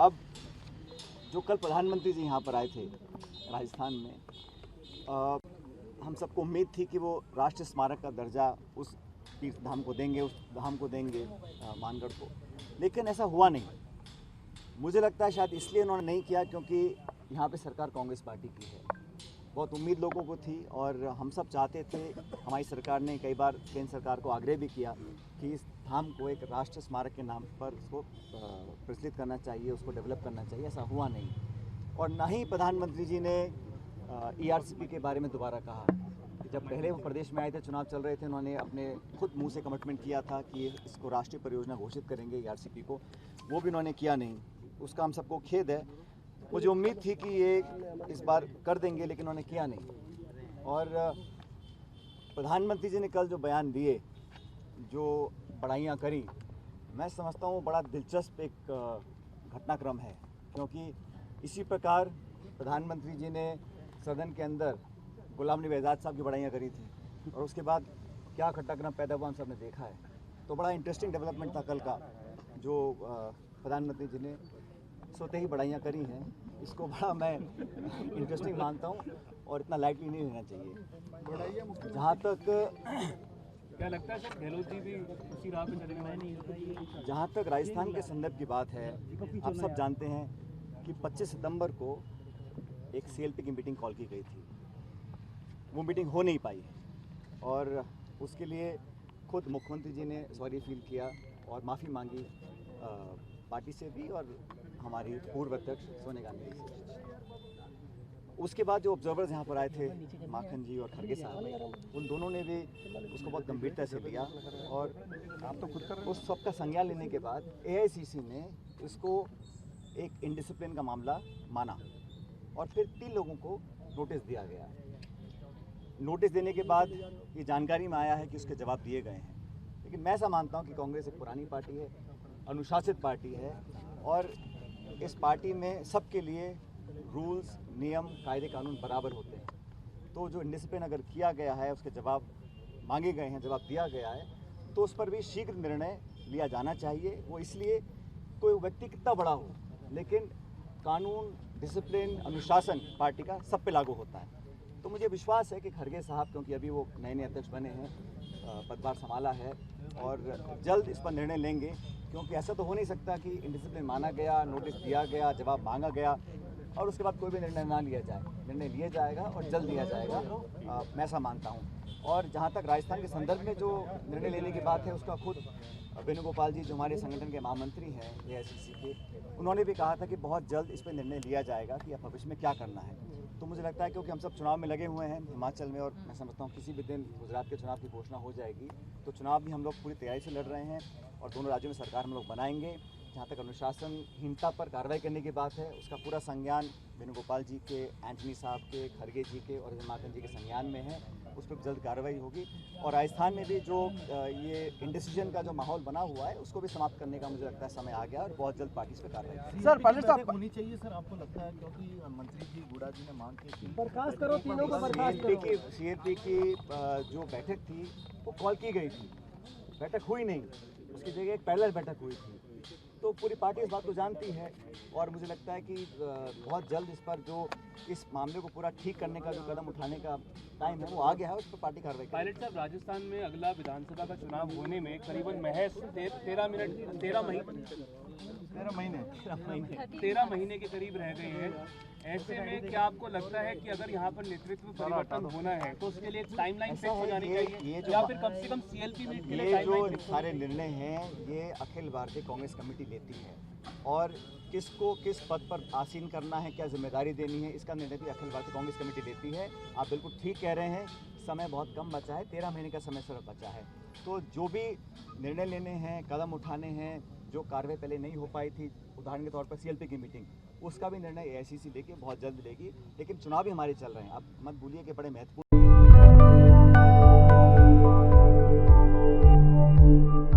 अब जो कल प्रधानमंत्री जी यहाँ पर आए थे राजस्थान में, हम सबको उम्मीद थी कि वो राष्ट्रीय स्मारक का दर्जा उस तीर्थ धाम को देंगे, उस धाम को देंगे मानगढ़ को, लेकिन ऐसा हुआ नहीं। मुझे लगता है शायद इसलिए उन्होंने नहीं किया क्योंकि यहाँ पे सरकार कांग्रेस पार्टी की है। बहुत उम्मीद लोगों को थी और हम सब चाहते थे, हमारी सरकार ने कई बार केंद्र सरकार को आग्रह भी किया कि इस धाम को एक राष्ट्रीय स्मारक के नाम पर उसको प्रचलित करना चाहिए, उसको डेवलप करना चाहिए। ऐसा हुआ नहीं। और ना ही प्रधानमंत्री जी ने ERCP के बारे में दोबारा कहा। जब पहले वो प्रदेश में आए थे, चुनाव चल रहे थे, उन्होंने अपने खुद मुंह से कमिटमेंट किया था कि इसको राष्ट्रीय परियोजना घोषित करेंगे ERCP को, वो भी उन्होंने किया नहीं। उसका हम सबको खेद है। मुझे उम्मीद थी कि ये इस बार कर देंगे, लेकिन उन्होंने किया नहीं। और प्रधानमंत्री जी ने कल जो बयान दिए, जो बड़ाइयाँ करी, मैं समझता हूँ बड़ा दिलचस्प एक घटनाक्रम है, क्योंकि इसी प्रकार प्रधानमंत्री जी ने सदन के अंदर गुलाम नबी आज़ाद साहब की बड़ाइयाँ करी थी और उसके बाद क्या घटनाक्रम पैदा हुआ हम सब ने देखा है। तो बड़ा इंटरेस्टिंग डेवलपमेंट था कल का, जो प्रधानमंत्री जी ने सोते ही बड़ाइयाँ करी हैं। इसको बड़ा मैं इंटरेस्टिंग मानता हूँ और इतना लाइटली नहीं लेना चाहिए। जहाँ तक क्या लगता है सर, गहलोत जी भी उसी राह पे चलने वाले? जहाँ तक राजस्थान के संदर्भ की बात है, आप सब जानते हैं कि 25 सितंबर को एक CLP की मीटिंग कॉल की गई थी। वो मीटिंग हो नहीं पाई और उसके लिए खुद मुख्यमंत्री जी ने सॉरी फील किया और माफ़ी मांगी पार्टी से भी और हमारी पूर्व अध्यक्ष सोनिया गांधी से। उसके बाद जो ऑब्जर्वर्स यहाँ पर आए थे, माखन जी और खड़गे साहब, उन दोनों ने भी उसको बहुत गंभीरता से लिया और आप तो खुद कर उस सब का संज्ञान लेने के बाद AICC ने इसको एक इनडिसिप्लिन का मामला माना और फिर 3 लोगों को नोटिस दिया गया। नोटिस देने के बाद ये जानकारी में आया है कि उसके जवाब दिए गए हैं। लेकिन मैं ऐसा मानता हूँ कि कांग्रेस एक पुरानी पार्टी है, अनुशासित पार्टी है और इस पार्टी में सबके लिए रूल्स, नियम, कायदे कानून बराबर होते हैं। तो जो इंडिसिप्लिन अगर किया गया है, उसके जवाब मांगे गए हैं, जवाब दिया गया है, तो उस पर भी शीघ्र निर्णय लिया जाना चाहिए। वो इसलिए कोई व्यक्ति कितना बड़ा हो, लेकिन कानून, डिसिप्लिन, अनुशासन पार्टी का सब पे लागू होता है। तो मुझे विश्वास है कि खड़गे साहब, क्योंकि अभी वो नए अध्यक्ष बने हैं, पदभार संभाला है और जल्द इस पर निर्णय लेंगे, क्योंकि ऐसा तो हो नहीं सकता कि इंडिसिप्लिन माना गया, नोटिस दिया गया, जवाब मांगा गया और उसके बाद कोई भी निर्णय ना लिया जाए। निर्णय लिया जाएगा और जल्द लिया जाएगा, मैं ऐसा मानता हूँ। और जहाँ तक राजस्थान के संदर्भ में जो निर्णय लेने की बात है, उसका खुद वेणुगोपाल जी, जो हमारे संगठन के महामंत्री हैं AICC के, उन्होंने भी कहा था कि बहुत जल्द इस पर निर्णय लिया जाएगा कि अब भविष्य में क्या करना है। तो मुझे लगता है क्योंकि हम सब चुनाव में लगे हुए हैं हिमाचल में, और मैं समझता हूँ किसी भी दिन गुजरात के चुनाव की घोषणा हो जाएगी, तो चुनाव भी हम लोग पूरी तैयारी से लड़ रहे हैं और दोनों राज्यों में सरकार हम लोग बनाएंगे। जहाँ तक अनुशासनहीनता पर कार्रवाई करने की बात है, उसका पूरा संज्ञान वेणुगोपाल जी के, एंटनी साहब के, खड़गे जी के और माखन जी के संज्ञान में है। उस पर जल्द कार्रवाई होगी और राजस्थान में भी जो ये इंडिसीजन का जो माहौल बना हुआ है, उसको भी समाप्त करने का मुझे लगता है समय आ गया और बहुत जल्द पार्टी इस पर कार्रवाई। सर पायलट साहब होनी चाहिए सर, आपको लगता है? क्योंकि मंत्री जी गुड़ा जी ने मांग की थी बर्खास्त करो, तीनों को बर्खास्त करो। CLP की जो बैठक थी वो कॉल की गई थी, बैठक हुई नहीं, उसकी जगह एक पैरेलल बैठक हुई थी। तो पूरी पार्टी इस बात को जानती है और मुझे लगता है कि बहुत जल्द इस पर जो इस मामले को पूरा ठीक करने का जो कदम उठाने का टाइम है वो आ गया है, उस पर पार्टी कार्रवाई करेगी। पायलट साहब, राजस्थान में अगला विधानसभा का चुनाव होने में करीबन महज 13 महीने के करीब रह गए हैं। ऐसे में क्या आपको लगता है कि अगर यहाँ पर नेतृत्व परिवर्तन होना है तो उसके लिए टाइमलाइन फिक्स हो जानी चाहिए या फिर कम से कम CLP मीट के लिए ये जो टाइमलाइन? सारे निर्णय हैं ये अखिल भारतीय कांग्रेस कमेटी लेती है और किसको किस पद पर आसीन करना है, क्या जिम्मेदारी देनी है, इसका निर्णय भी अखिल भारतीय कांग्रेस कमेटी लेती है। आप बिल्कुल ठीक कह रहे हैं, समय बहुत कम बचा है, 13 महीने का समय सिर्फ बचा है। तो जो भी निर्णय लेने हैं, कदम उठाने हैं, जो कार्रवाई पहले नहीं हो पाई थी, उदाहरण के तौर पर CLP की मीटिंग, उसका भी निर्णय AICC लेके बहुत जल्द लेगी। लेकिन चुनाव भी हमारे चल रहे हैं, आप मत भूलिए कि बड़े महत्वपूर्ण